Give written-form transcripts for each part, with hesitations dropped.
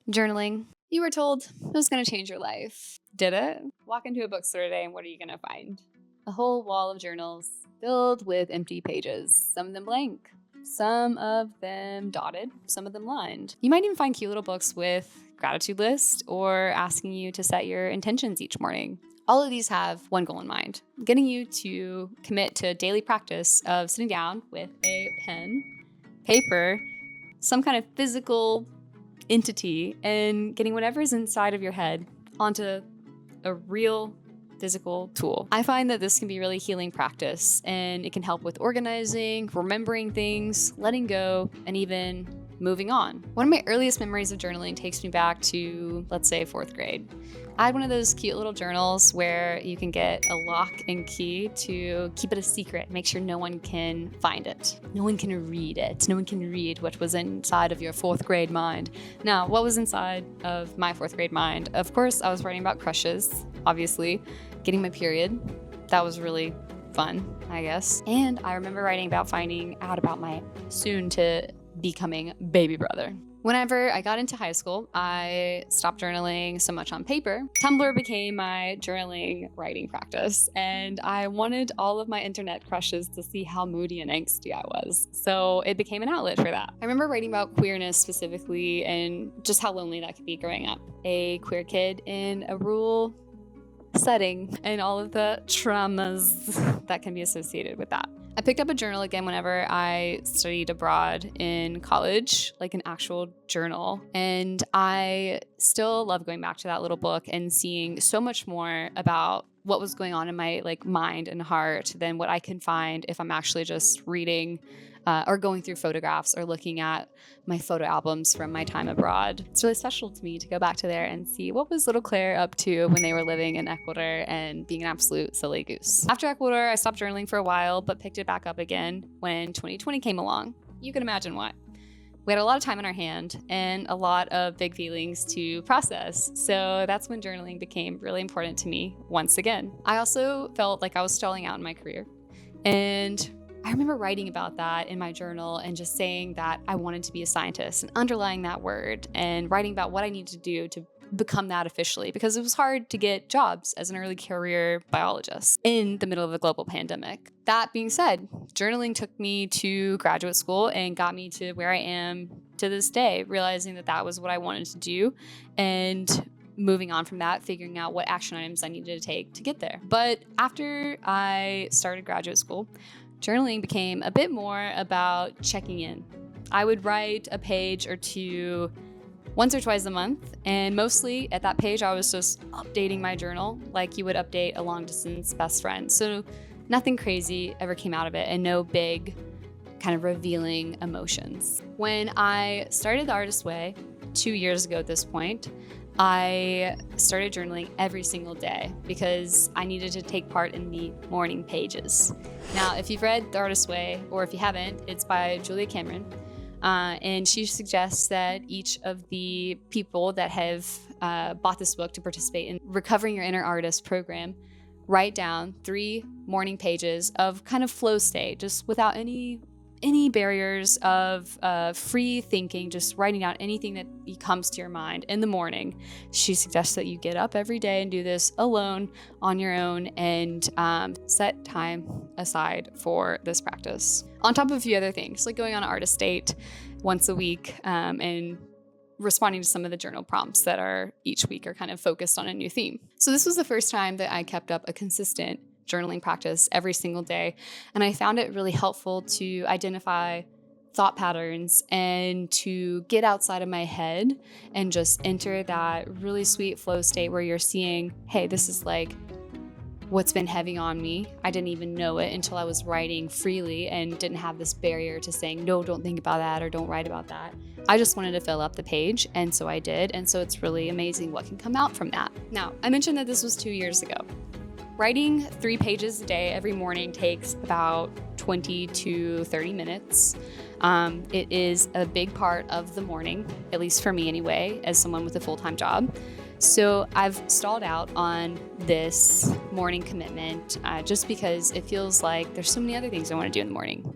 Journaling. You were told it was going to change your life. Did it? Walk into a bookstore today and what are you going to find? A whole wall of journals filled with empty pages, some of them blank, some of them dotted, some of them lined. You might even find cute little books with gratitude lists or asking you to set your intentions each morning. All of these have one goal in mind, getting you to commit to a daily practice of sitting down with a pen, paper, some kind of physical entity, and getting whatever's inside of your head onto a real physical tool. I find that this can be a really healing practice, and it can help with organizing, remembering things, letting go, and even moving on. One of my earliest memories of journaling takes me back to, let's say, 4th grade. I had one of those cute little journals where you can get a lock and key to keep it a secret, make sure no one can find it. No one can read it. No one can read what was inside of your 4th grade mind. Now, what was inside of my 4th grade mind? Of course, I was writing about crushes, obviously, getting my period. That was really fun, I guess. And I remember writing about finding out about my soon to becoming baby brother. Whenever I got into high school, I stopped journaling so much on paper. Tumblr became my journaling writing practice, and I wanted all of my internet crushes to see how moody and angsty I was. So it became an outlet for that. I remember writing about queerness specifically and just how lonely that could be growing up. A queer kid in a rural setting and all of the traumas that can be associated with that. I picked up a journal again whenever I studied abroad in college, like an actual journal. And I still love going back to that little book and seeing so much more about what was going on in my mind and heart than what I can find if I'm actually just reading or going through photographs or looking at my photo albums from my time abroad. It's really special to me to go back to there and see what was little Claire up to when they were living in Ecuador and being an absolute silly goose. After Ecuador, I stopped journaling for a while, but picked it back up again when 2020 came along. You can imagine why. We had a lot of time in our hand and a lot of big feelings to process. So that's when journaling became really important to me once again. I also felt like I was stalling out in my career. And I remember writing about that in my journal and just saying that I wanted to be a scientist and underlying that word and writing about what I needed to do to become that officially, because it was hard to get jobs as an early career biologist in the middle of a global pandemic. That being said, journaling took me to graduate school and got me to where I am to this day, realizing that that was what I wanted to do and moving on from that, figuring out what action items I needed to take to get there. But after I started graduate school, journaling became a bit more about checking in. I would write a page or two once or twice a month, and mostly at that page I was just updating my journal like you would update a long-distance best friend. So nothing crazy ever came out of it and no big kind of revealing emotions. When I started The Artist Way 2 years ago at this point, I started journaling every single day because I needed to take part in the morning pages. Now, if you've read The Artist Way, or if you haven't, it's by Julia Cameron. And she suggests that each of the people that have bought this book to participate in Recovering Your Inner Artist program write down 3 morning pages of kind of flow state, just without any barriers of free thinking, just writing out anything that comes to your mind in the morning. She suggests that you get up every day and do this alone on your own and set time aside for this practice. On top of a few other things, like going on an artist date once a week and responding to some of the journal prompts that are each week are kind of focused on a new theme. So this was the first time that I kept up a consistent journaling practice every single day. And I found it really helpful to identify thought patterns and to get outside of my head and just enter that really sweet flow state where you're seeing, hey, this is like what's been heavy on me. I didn't even know it until I was writing freely and didn't have this barrier to saying, no, don't think about that or don't write about that. I just wanted to fill up the page, and so I did. And so it's really amazing what can come out from that. Now, I mentioned that this was 2 years ago. Writing 3 pages a day every morning takes about 20 to 30 minutes. It is a big part of the morning, at least for me anyway, as someone with a full-time job. So I've stalled out on this morning commitment just because it feels like there's so many other things I want to do in the morning.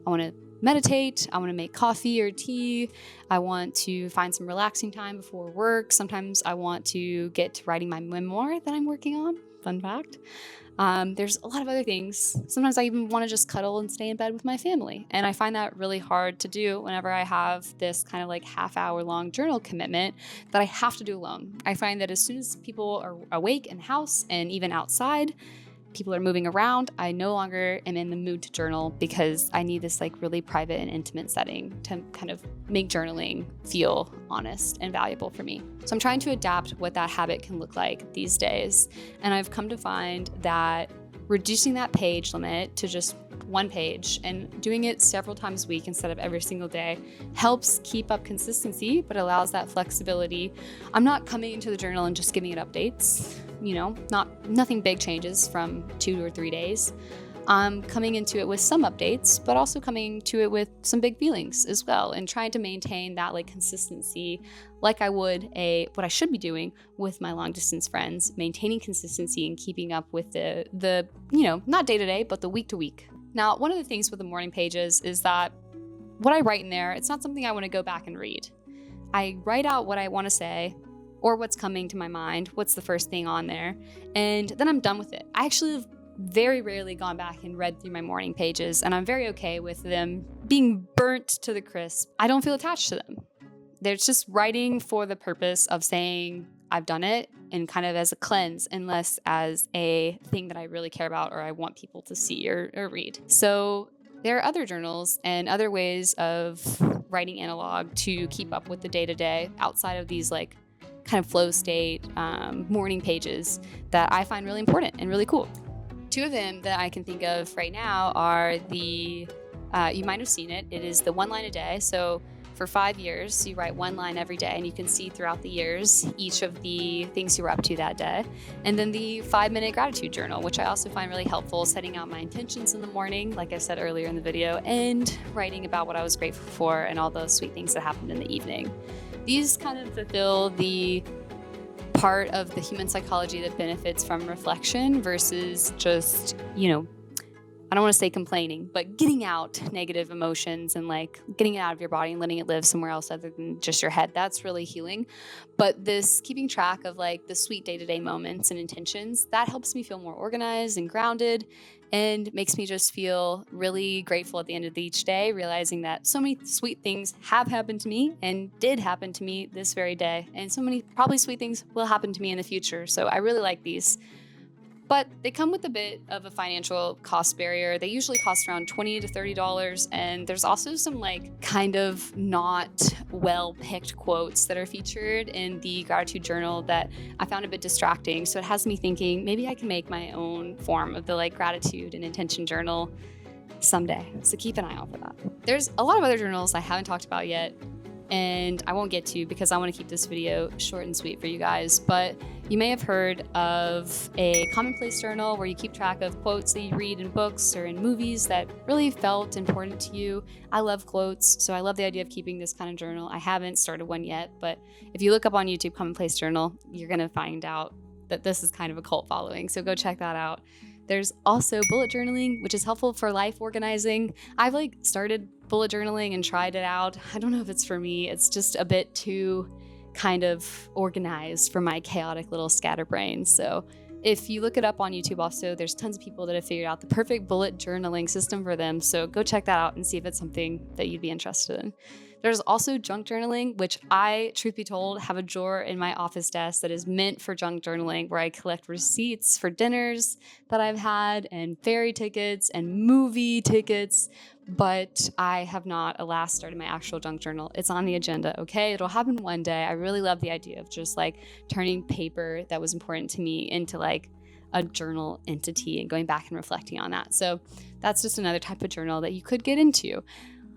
I want to meditate. I want to make coffee or tea. I want to find some relaxing time before work. Sometimes I want to get to writing my memoir that I'm working on. Fun fact. There's a lot of other things. Sometimes I even want to just cuddle and stay in bed with my family. And I find that really hard to do whenever I have this kind of like half-hour long journal commitment that I have to do alone. I find that as soon as people are awake in the house and even outside, people are moving around, I no longer am in the mood to journal because I need this like really private and intimate setting to kind of make journaling feel honest and valuable for me. So I'm trying to adapt what that habit can look like these days. And I've come to find that reducing that page limit to just one page and doing it several times a week instead of every single day helps keep up consistency, but allows that flexibility. I'm not coming into the journal and just giving it updates, nothing big changes from 2 or 3 days. I'm coming into it with some updates, but also coming to it with some big feelings as well, and trying to maintain that like consistency like I would what I should be doing with my long distance friends, maintaining consistency and keeping up with the not day to day, but the week to week. Now, one of the things with the morning pages is that what I write in there, it's not something I want to go back and read. I write out what I want to say or what's coming to my mind, what's the first thing on there, and then I'm done with it. I actually have very rarely gone back and read through my morning pages, and I'm very okay with them being burnt to the crisp. I don't feel attached to them. They're just writing for the purpose of saying I've done it and kind of as a cleanse and less as a thing that I really care about or I want people to see or read. So there are other journals and other ways of writing analog to keep up with the day-to-day outside of these like kind of flow state morning pages that I find really important and really cool. 2 of them that I can think of right now are you might have seen it. It is the 1 line a day. So for 5 years, you write 1 line every day and you can see throughout the years each of the things you were up to that day. And then the 5-minute gratitude journal, which I also find really helpful, setting out my intentions in the morning, like I said earlier in the video, and writing about what I was grateful for and all those sweet things that happened in the evening. These kind of fulfill the part of the human psychology that benefits from reflection versus just, I don't want to say complaining, but getting out negative emotions and like getting it out of your body and letting it live somewhere else other than just your head. That's really healing. But this keeping track of like the sweet day-to-day moments and intentions, that helps me feel more organized and grounded and makes me just feel really grateful at the end of each day, realizing that so many sweet things have happened to me and did happen to me this very day. And so many probably sweet things will happen to me in the future. So I really like these. But they come with a bit of a financial cost barrier. They usually cost around $20 to $30. And there's also some like kind of not well-picked quotes that are featured in the gratitude journal that I found a bit distracting. So it has me thinking maybe I can make my own form of the like gratitude and intention journal someday. So keep an eye out for that. There's a lot of other journals I haven't talked about yet, and I won't get to because I want to keep this video short and sweet for you guys. But you may have heard of a Commonplace journal where you keep track of quotes that you read in books or in movies that really felt important to you. I love quotes, so I love the idea of keeping this kind of journal. I haven't started one yet, but if you look up on YouTube Commonplace Journal, you're going to find out that this is kind of a cult following, so go check that out. There's also bullet journaling, which is helpful for life organizing. I've started bullet journaling and tried it out. I don't know if it's for me. It's just a bit too kind of organized for my chaotic little scatterbrain. So if you look it up on YouTube also, there's tons of people that have figured out the perfect bullet journaling system for them. So go check that out and see if it's something that you'd be interested in. There's also junk journaling, which I, truth be told, have a drawer in my office desk that is meant for junk journaling, where I collect receipts for dinners that I've had and ferry tickets and movie tickets. But I have not, alas, started my actual junk journal. It's on the agenda, okay? It'll happen one day. I really love the idea of just turning paper that was important to me into a journal entity and going back and reflecting on that. So that's just another type of journal that you could get into.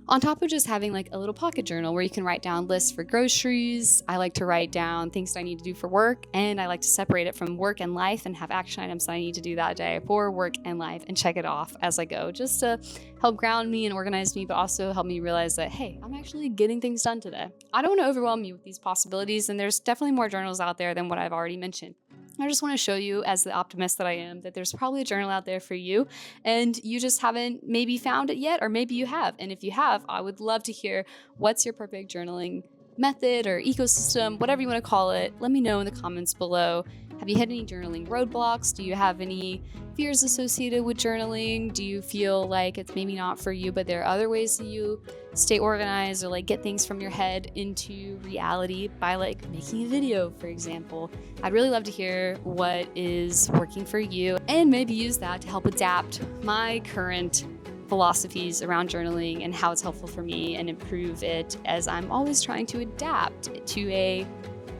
On top of just having a little pocket journal where you can write down lists for groceries, I like to write down things that I need to do for work, and I like to separate it from work and life and have action items that I need to do that day for work and life and check it off as I go, just to help ground me and organize me, but also help me realize that, hey, I'm actually getting things done today. I don't want to overwhelm you with these possibilities, and there's definitely more journals out there than what I've already mentioned. I just want to show you, as the optimist that I am, that there's probably a journal out there for you, and you just haven't maybe found it yet, or maybe you have. And if you have, I would love to hear what's your perfect journaling method or ecosystem, whatever you want to call it. Let me know in the comments below. Have you hit any journaling roadblocks? Do you have any fears associated with journaling? Do you feel like it's maybe not for you, but there are other ways that you stay organized or like get things from your head into reality by like making a video, for example? I'd really love to hear what is working for you and maybe use that to help adapt my current philosophies around journaling and how it's helpful for me and improve it, as I'm always trying to adapt to a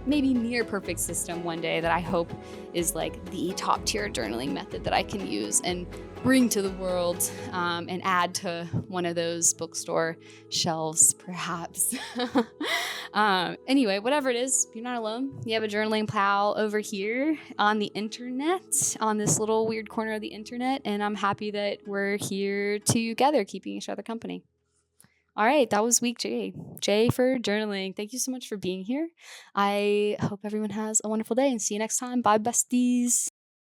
maybe near perfect system one day that I hope is like the top tier journaling method that I can use and bring to the world, and add to one of those bookstore shelves, perhaps. Anyway, whatever it is, you're not alone. You have a journaling pal over here on the internet, on this little weird corner of the internet, and I'm happy that we're here together, keeping each other company. All right, that was week J. J for journaling. Thank you so much for being here. I hope everyone has a wonderful day and see you next time. Bye, besties.